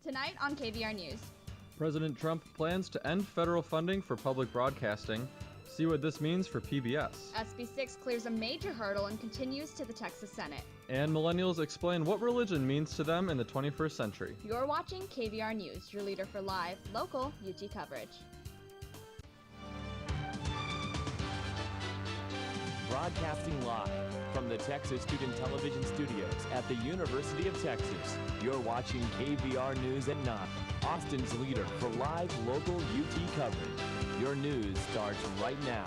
Tonight on KVR News. President Trump plans to end federal funding for public broadcasting. See what this means for PBS. SB 6 clears a major hurdle and continues to the Texas Senate. And millennials explain what religion means to them in the 21st century. You're watching KVR News, your leader for live, local UT coverage. Broadcasting live from the Texas Student Television Studios at the University of Texas. You're watching KVR News at 9, Austin's leader for live local UT coverage. Your news starts right now.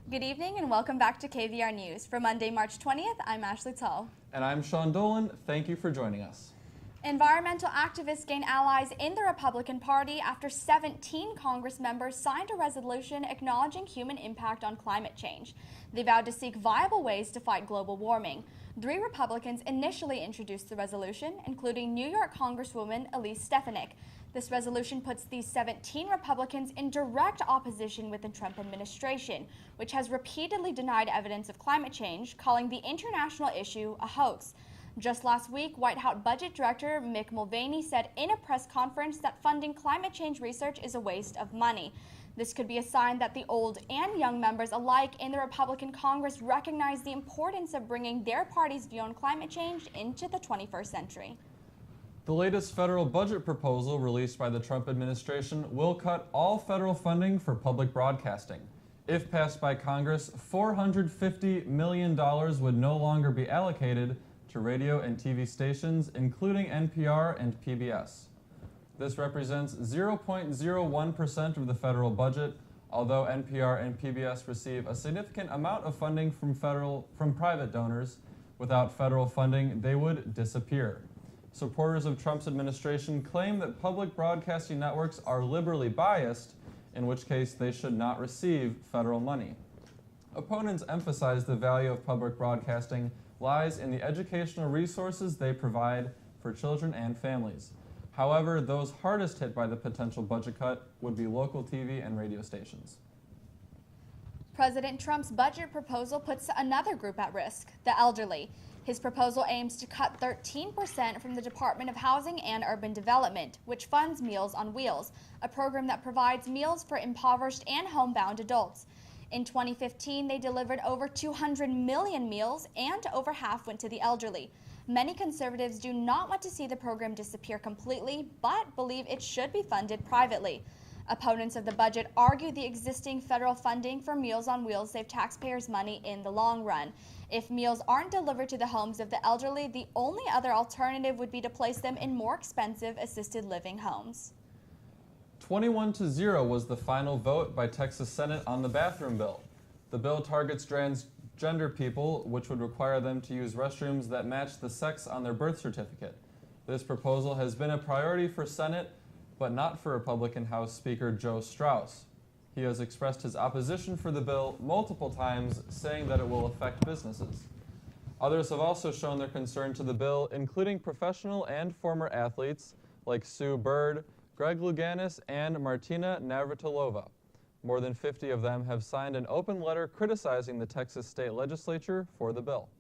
Good evening and welcome back to KVR News. For Monday, March 20th, I'm Ashley Tsao. And I'm Sean Dolan. Thank you for joining us. Environmental activists gain allies in the Republican Party after 17 Congress members signed a resolution acknowledging human impact on climate change. They vowed to seek viable ways to fight global warming. 3 Republicans initially introduced the resolution, including New York Congresswoman Elise Stefanik. This resolution puts these 17 Republicans in direct opposition with the Trump administration, which has repeatedly denied evidence of climate change, calling the international issue a hoax. Just last week, White House Budget Director Mick Mulvaney said in a press conference that funding climate change research is a waste of money. This could be a sign that the old and young members alike in the Republican Congress recognize the importance of bringing their party's view on climate change into the 21st century. The latest federal budget proposal released by the Trump administration will cut all federal funding for public broadcasting. If passed by Congress, $450 million would no longer be allocated to radio and TV stations, including NPR and PBS. This represents 0.01% of the federal budget, although NPR and PBS receive a significant amount of funding from private donors. Without federal funding, they would disappear. Supporters of Trump's administration claim that public broadcasting networks are liberally biased, in which case they should not receive federal money. Opponents emphasize the value of public broadcasting lies in the educational resources they provide for children and families. However, those hardest hit by the potential budget cut would be local TV and radio stations. President Trump's budget proposal puts another group at risk, the elderly. His proposal aims to cut 13% from the Department of Housing and Urban Development, which funds Meals on Wheels, a program that provides meals for impoverished and homebound adults. In 2015, they delivered over 200 million meals, and over half went to the elderly. Many conservatives do not want to see the program disappear completely, but believe it should be funded privately. Opponents of the budget argue the existing federal funding for Meals on Wheels save taxpayers money in the long run. If meals aren't delivered to the homes of the elderly, the only other alternative would be to place them in more expensive assisted living homes. 21-0 was the final vote by Texas Senate on the bathroom bill. The bill targets transgender people, which would require them to use restrooms that match the sex on their birth certificate. This proposal has been a priority for Senate, but not for Republican House Speaker Joe Strauss. He has expressed his opposition for the bill multiple times, saying that it will affect businesses. Others have also shown their concern to the bill, including professional and former athletes like Sue Bird, Greg Louganis, and Martina Navratilova. More than 50 of them have signed an open letter criticizing the Texas state legislature for the bill.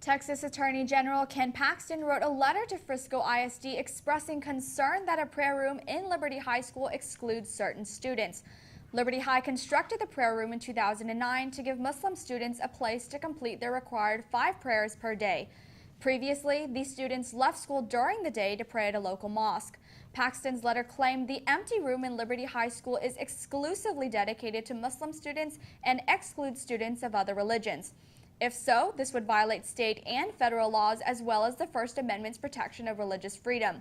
Texas Attorney General Ken Paxton wrote a letter to Frisco ISD expressing concern that a prayer room in Liberty High School excludes certain students. Liberty High constructed the prayer room in 2009 to give Muslim students a place to complete their required 5 prayers per day. Previously, these students left school during the day to pray at a local mosque. Paxton's letter claimed the empty room in Liberty High School is exclusively dedicated to Muslim students and excludes students of other religions. If so, this would violate state and federal laws as well as the First Amendment's protection of religious freedom.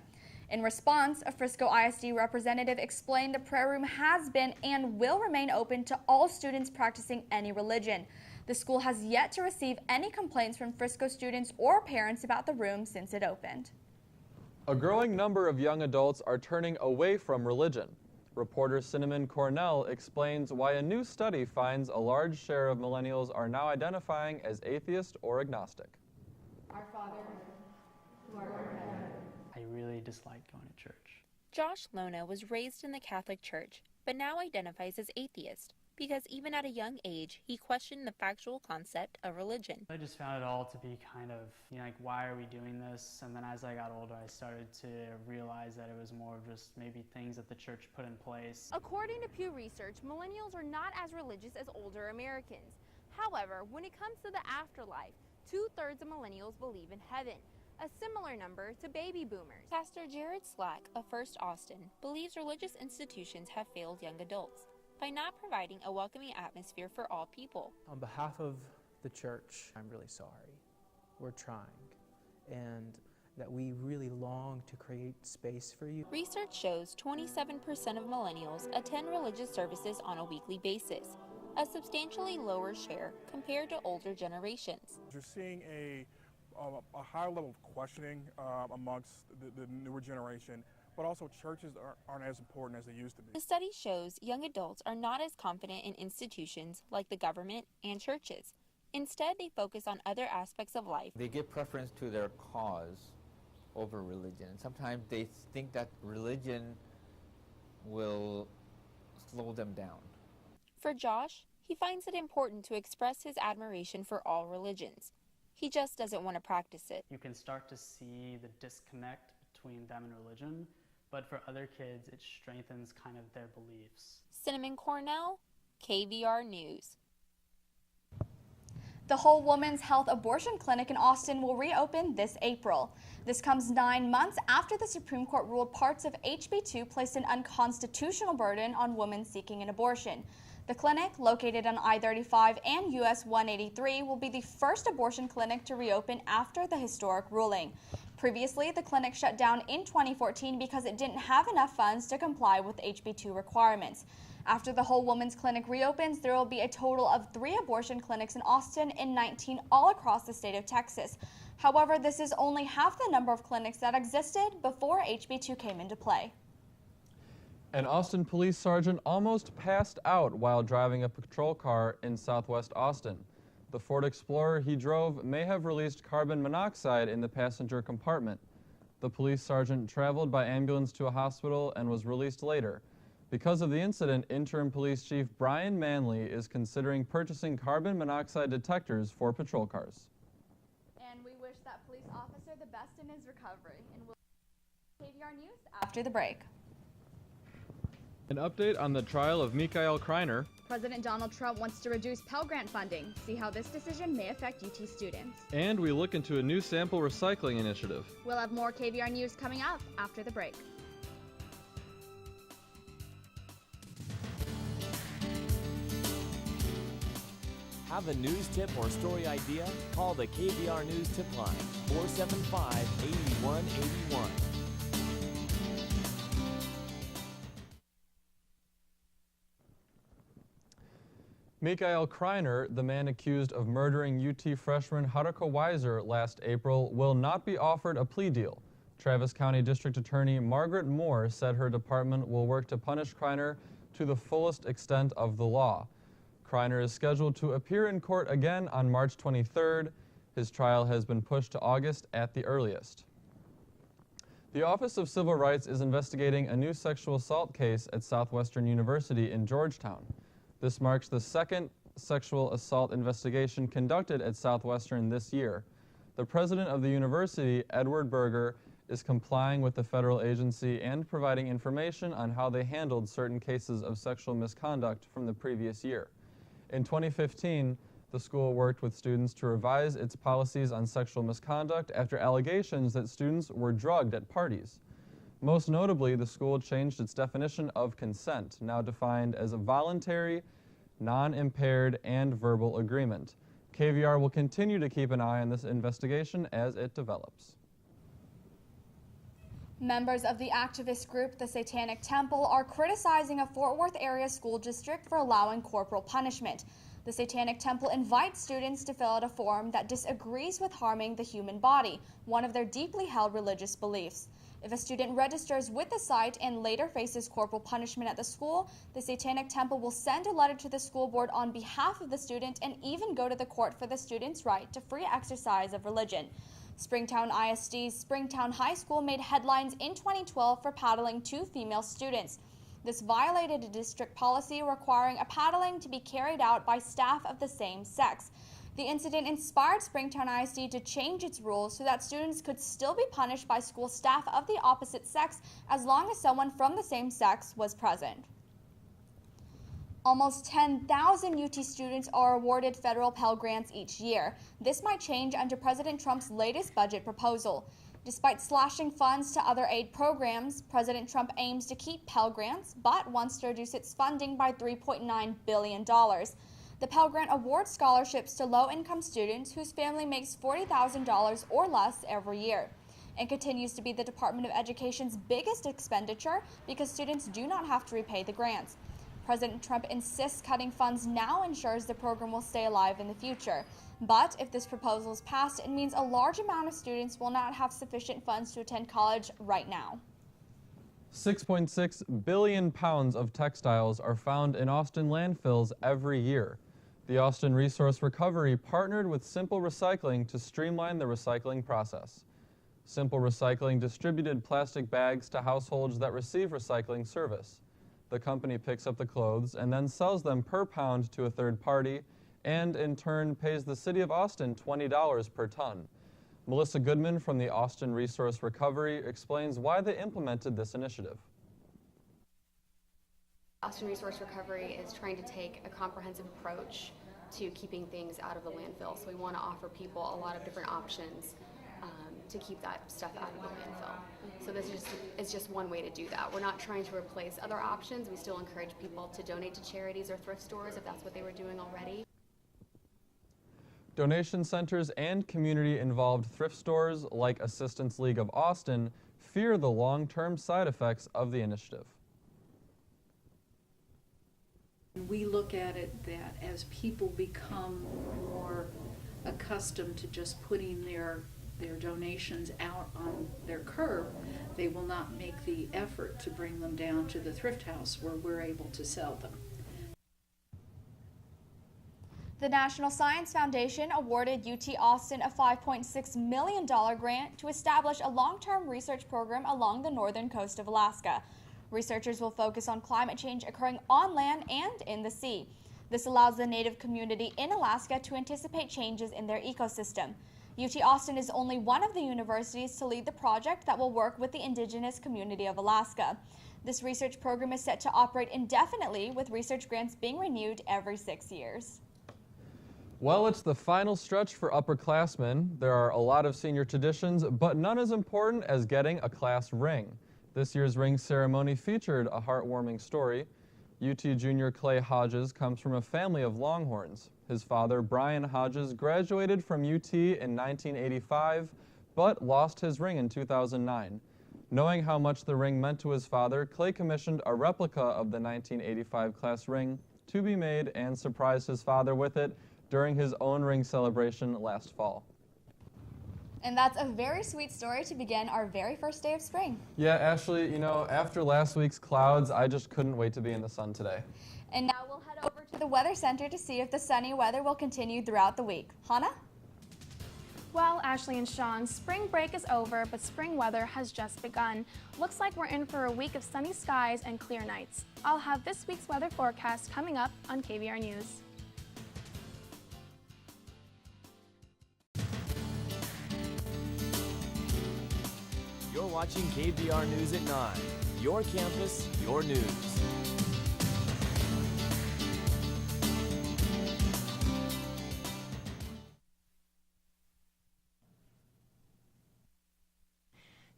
In response, a Frisco ISD representative explained the prayer room has been and will remain open to all students practicing any religion. The school has yet to receive any complaints from Frisco students or parents about the room since it opened. A growing number of young adults are turning away from religion. Reporter Cinnamon Cornell explains why a new study finds a large share of millennials are now identifying as atheist or agnostic. Our Father, who art in heaven. I really disliked going to church. Josh Lona was raised in the Catholic Church, but now identifies as atheist. because even at a young age, he questioned the factual concept of religion. I just found it all to be kind of, like, why are we doing this? And then as I got older, I started to realize that it was more of just maybe things that the church put in place. According to Pew Research, millennials are not as religious as older Americans. However, when it comes to the afterlife, 2/3 of millennials believe in heaven, a similar number to baby boomers. Pastor Jared Slack of First Austin believes religious institutions have failed young adults by not providing a welcoming atmosphere for all people. On behalf of the church, I'm really sorry. We're trying, and that we really long to create space for you. Research shows 27% of millennials attend religious services on a weekly basis, a substantially lower share compared to older generations. You're seeing a higher level of questioning amongst the newer generation, but also churches aren't as important as they used to be. The study shows young adults are not as confident in institutions like the government and churches. Instead, they focus on other aspects of life. They give preference to their cause over religion. And sometimes they think that religion will slow them down. For Josh, he finds it important to express his admiration for all religions. He just doesn't want to practice it. You can start to see the disconnect between them and religion, but for other kids, it strengthens kind of their beliefs. Cinnamon Cornell, KVR News. The Whole Woman's Health Abortion Clinic in Austin will reopen this April. This comes 9 months after the Supreme Court ruled parts of HB 2 placed an unconstitutional burden on women seeking an abortion. The clinic, located on I-35 and US 183, will be the first abortion clinic to reopen after the historic ruling. Previously, the clinic shut down in 2014 because it didn't have enough funds to comply with HB 2 requirements. After the Whole Woman's Clinic reopens, there will be a total of 3 abortion clinics in Austin and 19 all across the state of Texas. However, this is only half the number of clinics that existed before HB 2 came into play. An Austin police sergeant almost passed out while driving a patrol car in southwest Austin. The Ford Explorer he drove may have released carbon monoxide in the passenger compartment. The police sergeant traveled by ambulance to a hospital and was released later. Because of the incident, Interim Police Chief Brian Manley is considering purchasing carbon monoxide detectors for patrol cars. And we wish that police officer the best in his recovery. And we'll KVR News after the break. An update on the trial of Mikhail Kreiner. President Donald Trump wants to reduce Pell Grant funding. See how this decision may affect UT students. And we look into a new sample recycling initiative. We'll have more KVR News coming up after the break. Have a news tip or story idea? Call the KVR News tip line, 475-8181. Mikhail Kreiner, the man accused of murdering UT freshman Haruka Weiser last April, will not be offered a plea deal. Travis County District Attorney Margaret Moore said her department will work to punish Kreiner to the fullest extent of the law. Kreiner is scheduled to appear in court again on March 23rd. His trial has been pushed to August at the earliest. The Office of Civil Rights is investigating a new sexual assault case at Southwestern University in Georgetown. This marks the second sexual assault investigation conducted at Southwestern this year. The president of the university, Edward Berger, is complying with the federal agency and providing information on how they handled certain cases of sexual misconduct from the previous year. In 2015, the school worked with students to revise its policies on sexual misconduct after allegations that students were drugged at parties. Most notably, the school changed its definition of consent, now defined as a voluntary, non-impaired, and verbal agreement. KVR will continue to keep an eye on this investigation as it develops. Members of the activist group The Satanic Temple are criticizing a Fort Worth area school district for allowing corporal punishment. The Satanic Temple invites students to fill out a form that disagrees with harming the human body, one of their deeply held religious beliefs. If a student registers with the site and later faces corporal punishment at the school, the Satanic Temple will send a letter to the school board on behalf of the student and even go to the court for the student's right to free exercise of religion. Springtown ISD's Springtown High School made headlines in 2012 for paddling 2 female students. This violated a district policy requiring a paddling to be carried out by staff of the same sex. The incident inspired Springtown ISD to change its rules so that students could still be punished by school staff of the opposite sex as long as someone from the same sex was present. Almost 10,000 UT students are awarded federal Pell Grants each year. This might change under President Trump's latest budget proposal. Despite slashing funds to other aid programs, President Trump aims to keep Pell Grants, but wants to reduce its funding by $3.9 billion. The Pell Grant awards scholarships to low-income students whose family makes $40,000 or less every year. It continues to be the Department of Education's biggest expenditure because students do not have to repay the grants. President Trump insists cutting funds now ensures the program will stay alive in the future. But if this proposal is passed, it means a large amount of students will not have sufficient funds to attend college right now. 6.6 billion pounds of textiles are found in Austin landfills every year. The Austin Resource Recovery partnered with Simple Recycling to streamline the recycling process. Simple Recycling distributed plastic bags to households that receive recycling service. The company picks up the clothes and then sells them per pound to a third party, and in turn pays the City of Austin $20 per ton. Melissa Goodman from the Austin Resource Recovery explains why they implemented this initiative. Austin Resource Recovery is trying to take a comprehensive approach to keeping things out of the landfill. So we want to offer people a lot of different options to keep that stuff out of the landfill. So this is just one way to do that. We're not trying to replace other options. We still encourage people to donate to charities or thrift stores if that's what they were doing already. Donation centers and community-involved thrift stores like Assistance League of Austin fear the long-term side effects of the initiative. We look at it that as people become more accustomed to just putting their donations out on their curb, they will not make the effort to bring them down to the thrift house where we're able to sell them. The National Science Foundation awarded UT Austin a $5.6 million grant to establish a long-term research program along the northern coast of Alaska. Researchers will focus on climate change occurring on land and in the sea. This allows the native community in Alaska to anticipate changes in their ecosystem. UT Austin is only one of the universities to lead the project that will work with the indigenous community of Alaska. This research program is set to operate indefinitely, with research grants being renewed every 6 years. Well, it's the final stretch for upperclassmen. There are a lot of senior traditions, but none as important as getting a class ring. This year's ring ceremony featured a heartwarming story. UT junior Clay Hodges comes from a family of Longhorns. His father, Brian Hodges, graduated from UT in 1985, but lost his ring in 2009. Knowing how much the ring meant to his father, Clay commissioned a replica of the 1985 class ring to be made and surprised his father with it during his own ring celebration last fall. And that's a very sweet story to begin our very first day of spring. Yeah, Ashley, you know, after last week's clouds, I just couldn't wait to be in the sun today. And now we'll head over to the Weather Center to see if the sunny weather will continue throughout the week. Hana? Well, Ashley and Sean, spring break is over, but spring weather has just begun. Looks like we're in for a week of sunny skies and clear nights. I'll have this week's weather forecast coming up on KVR News. You're watching KVR News at 9. Your campus, your news.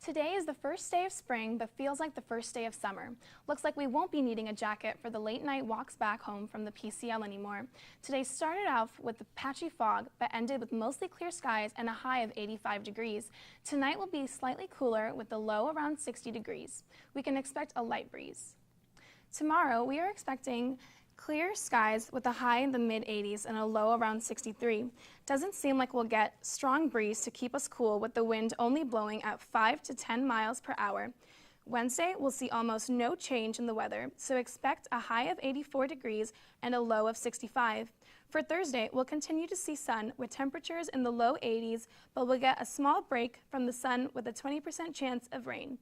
Today is the first day of spring, but feels like the first day of summer. Looks like we won't be needing a jacket for the late night walks back home from the PCL anymore. Today started off with the patchy fog, but ended with mostly clear skies and a high of 85 degrees. Tonight will be slightly cooler with the low around 60 degrees. We can expect a light breeze. Tomorrow we are expecting clear skies with a high in the mid-80s and a low around 63. Doesn't seem like we'll get strong breeze to keep us cool, with the wind only blowing at 5 to 10 miles per hour. Wednesday, we'll see almost no change in the weather, so expect a high of 84 degrees and a low of 65. For Thursday, we'll continue to see sun with temperatures in the low 80s, but we'll get a small break from the sun with a 20% chance of rain.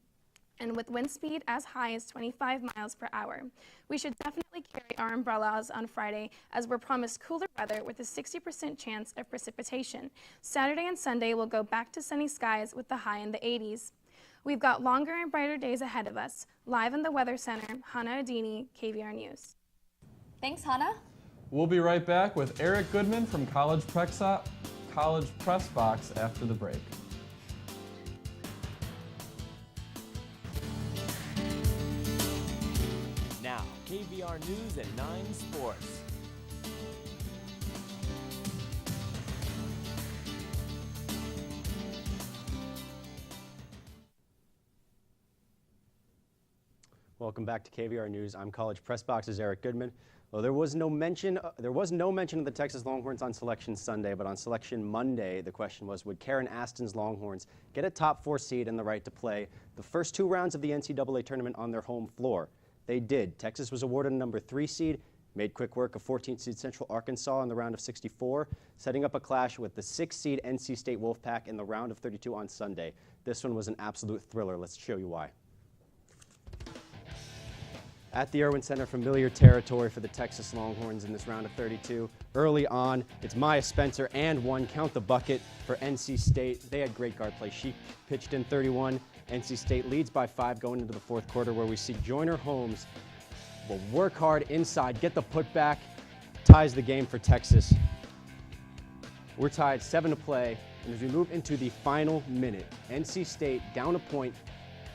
and with wind speed as high as 25 miles per hour. We should definitely carry our umbrellas on Friday, as we're promised cooler weather with a 60% chance of precipitation. Saturday and Sunday will go back to sunny skies with the high in the 80s. We've got longer and brighter days ahead of us. Live in the Weather Center, Hana Adeni, KVR News. Thanks, Hana. We'll be right back with Eric Goodman from College Press Box after the break. Now, KVR News at 9 Sports. Welcome back to KVR News. I'm College Press Box's Eric Goodman. Well, there was no mention of the Texas Longhorns on Selection Sunday, but on Selection Monday, the question was, would Karen Aston's Longhorns get a top 4 seed and the right to play the first 2 rounds of the NCAA tournament on their home floor? They did. Texas was awarded a number 3 seed, made quick work of 14th seed Central Arkansas in the round of 64, setting up a clash with the 6th seed NC State Wolfpack in the round of 32 on Sunday. This one was an absolute thriller. Let's show you why. At the Irwin Center, familiar territory for the Texas Longhorns in this round of 32. Early on, it's Maya Spencer and one, count the bucket, for NC State. They had great guard play. She pitched in 31. NC State leads by 5 going into the 4th quarter, where we see Joyner Holmes will work hard inside, get the putback, ties the game for Texas. We're tied, 7 to play, and as we move into the final minute, NC State down a point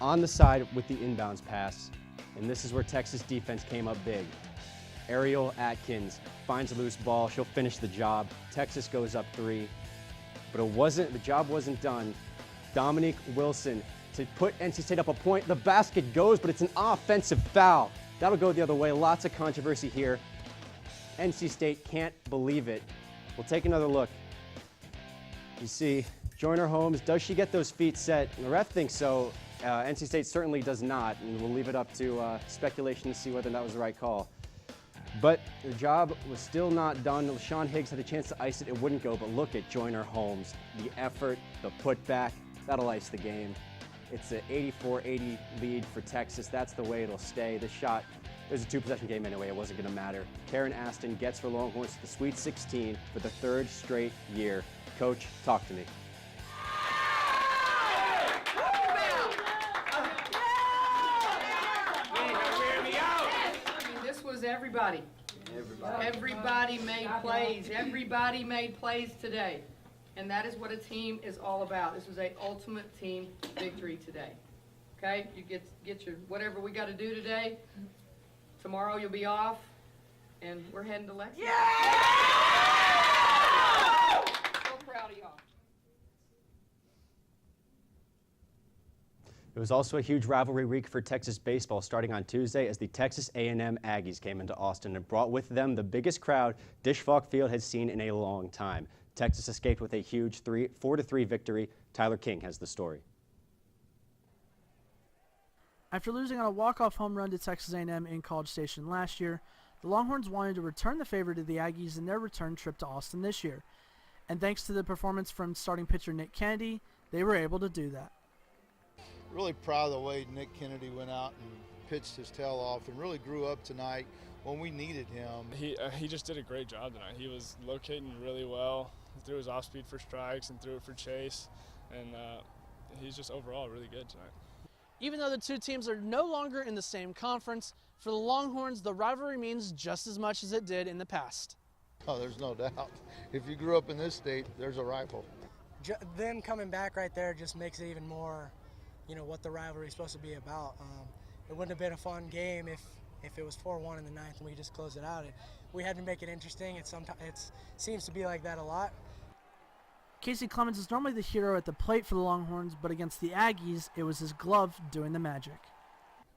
on the side with the inbounds pass. And this is where Texas defense came up big. Ariel Atkins finds a loose ball. She'll finish the job. Texas goes up 3. But the job wasn't done. Dominique Wilson to put NC State up a point. The basket goes, but it's an offensive foul. That'll go the other way. Lots of controversy here. NC State can't believe it. We'll take another look. You see Joyner Holmes. Does she get those feet set? And the ref thinks so. NC State certainly does not, and we'll leave it up to speculation to see whether that was the right call. But the job was still not done. Sean Higgs had a chance to ice it. It wouldn't go, but look at Joyner Holmes. The effort, the putback, that'll ice the game. It's an 84-80 lead for Texas. That's the way it'll stay. The shot, it was a 2-possession game anyway. It wasn't going to matter. Karen Aston gets her Longhorns to the Sweet 16 for the 3rd straight year. Coach, talk to me. Everybody. Everybody made plays. Everybody made plays today. And that is what a team is all about. This was an ultimate team victory today. Okay? You get your whatever we got to do today. Tomorrow you'll be off. And we're heading to Lexington. Yeah! So proud of y'all. It was also a huge rivalry week for Texas baseball, starting on Tuesday as the Texas A&M Aggies came into Austin and brought with them the biggest crowd Dish Falk Field has seen in a long time. Texas escaped with a huge 4-3 victory. Tyler King has the story. After losing on a walk-off home run to Texas A&M in College Station last year, the Longhorns wanted to return the favor to the Aggies in their return trip to Austin this year. And thanks to the performance from starting pitcher Nick Kennedy, they were able to do that. Really proud of the way Nick Kennedy went out and pitched his tail off and really grew up tonight when we needed him. He just did a great job tonight. He was locating really well, threw his off speed for strikes and threw it for chase, and he's just overall really good tonight. Even though the two teams are no longer in the same conference, for the Longhorns, the rivalry means just as much as it did in the past. Oh, there's no doubt. If you grew up in this state, there's a rival. Them coming back right there just makes it even more, what the rivalry is supposed to be about. It wouldn't have been a fun game if it was 4-1 in the 9th and we just closed it out. We had to make it interesting. It seems to be like that a lot. Casey Clemens is normally the hero at the plate for the Longhorns, but against the Aggies, it was his glove doing the magic.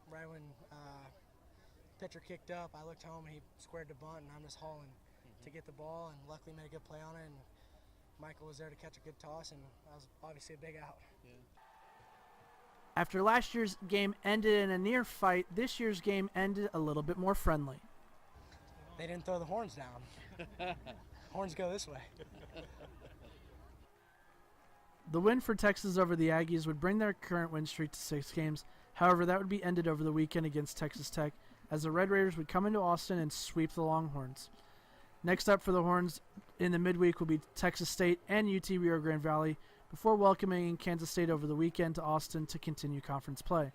Right when pitcher kicked up, I looked home and he squared the bunt, and I'm just hauling to get the ball, and luckily made a good play on it. And Michael was there to catch a good toss, and that was obviously a big out. Yeah. After last year's game ended in a near fight, this year's game ended a little bit more friendly. They didn't throw the horns down. Horns go this way. The win for Texas over the Aggies would bring their current win streak to 6 games. However, that would be ended over the weekend against Texas Tech, as the Red Raiders would come into Austin and sweep the Longhorns. Next up for the Horns in the midweek will be Texas State and UT Rio Grande Valley, before welcoming Kansas State over the weekend to Austin to continue conference play.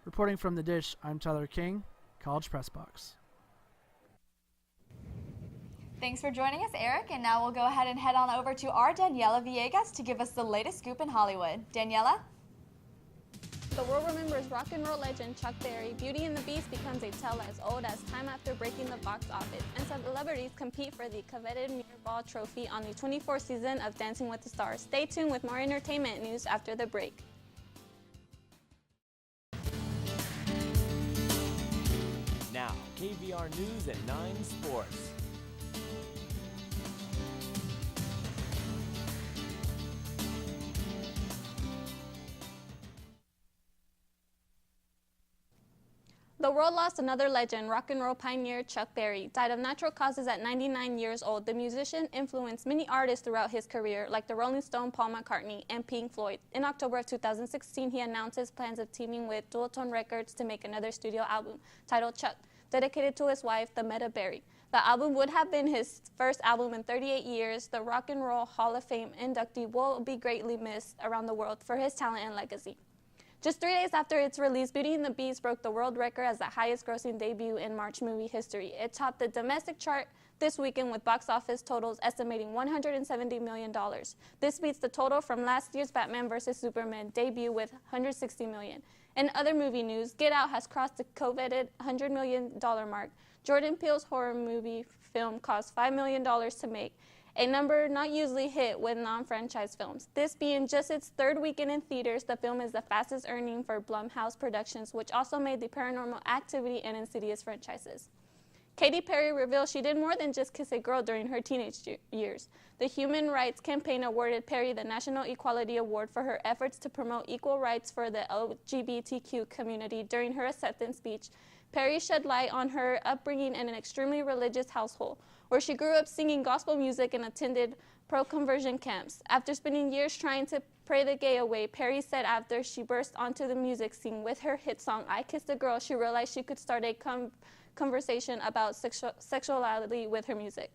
Reporting from the Dish, I'm Tyler King, College Press Box. Thanks for joining us, Eric, and now we'll go ahead and head on over to our Daniela Villegas to give us the latest scoop in Hollywood. Daniela? The world remembers rock and roll legend Chuck Berry. Beauty and the Beast becomes a tale as old as time after breaking the box office, and celebrities compete for the coveted Mirrorball Trophy on the 24th season of Dancing with the Stars. Stay tuned with more entertainment news after the break. Now, KVR News at 9 Sports. The world lost another legend. Rock and roll pioneer Chuck Berry died of natural causes at 99 years old. The musician influenced many artists throughout his career, like the Rolling Stone, Paul McCartney, and Pink Floyd. In October of 2016, he announced his plans of teaming with Dual Tone Records to make another studio album titled Chuck, dedicated to his wife, the Meta Berry. The album would have been his first album in 38 years. The Rock and Roll Hall of Fame inductee will be greatly missed around the world for his talent and legacy. Just 3 days after its release, Beauty and the Beast broke the world record as the highest-grossing debut in March movie history. It topped the domestic chart this weekend with box office totals estimating $170 million. This beats the total from last year's Batman vs. Superman debut with $160 million. In other movie news, Get Out has crossed the coveted $100 million mark. Jordan Peele's horror movie film cost $5 million to make, a number not usually hit with non-franchise films. This being just its third weekend in theaters, the film is the fastest earning for Blumhouse Productions, which also made the Paranormal Activity and Insidious franchises. Katy Perry revealed she did more than just kiss a girl during her teenage years. The Human Rights Campaign awarded Perry the National Equality Award for her efforts to promote equal rights for the LGBTQ community during her acceptance speech. Perry shed light on her upbringing in an extremely religious household, where she grew up singing gospel music and attended pro-conversion camps. After spending years trying to pray the gay away, Perry said after she burst onto the music scene with her hit song, I Kissed a Girl, she realized she could start a conversation about sexuality with her music.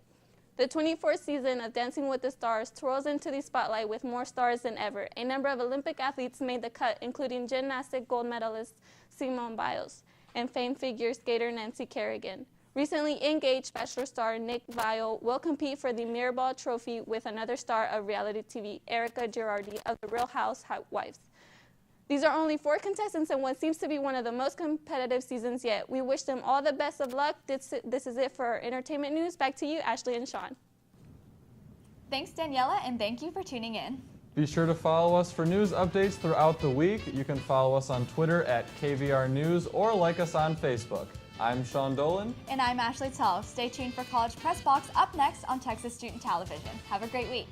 The 24th season of Dancing with the Stars twirls into the spotlight with more stars than ever. A number of Olympic athletes made the cut, including gymnastic gold medalist Simone Biles and famed figure skater Nancy Kerrigan. Recently engaged Bachelor star Nick Viall will compete for the Mirrorball Trophy with another star of reality TV, Erica Girardi of The Real Housewives. These are only 4 contestants in what seems to be one of the most competitive seasons yet. We wish them all the best of luck. This is it for our entertainment news. Back to you, Ashley and Sean. Thanks, Daniela, and thank you for tuning in. Be sure to follow us for news updates throughout the week. You can follow us on Twitter at KVR News or like us on Facebook. I'm Sean Dolan. And I'm Ashley Tsao. Stay tuned for College Press Box up next on Texas Student Television. Have a great week.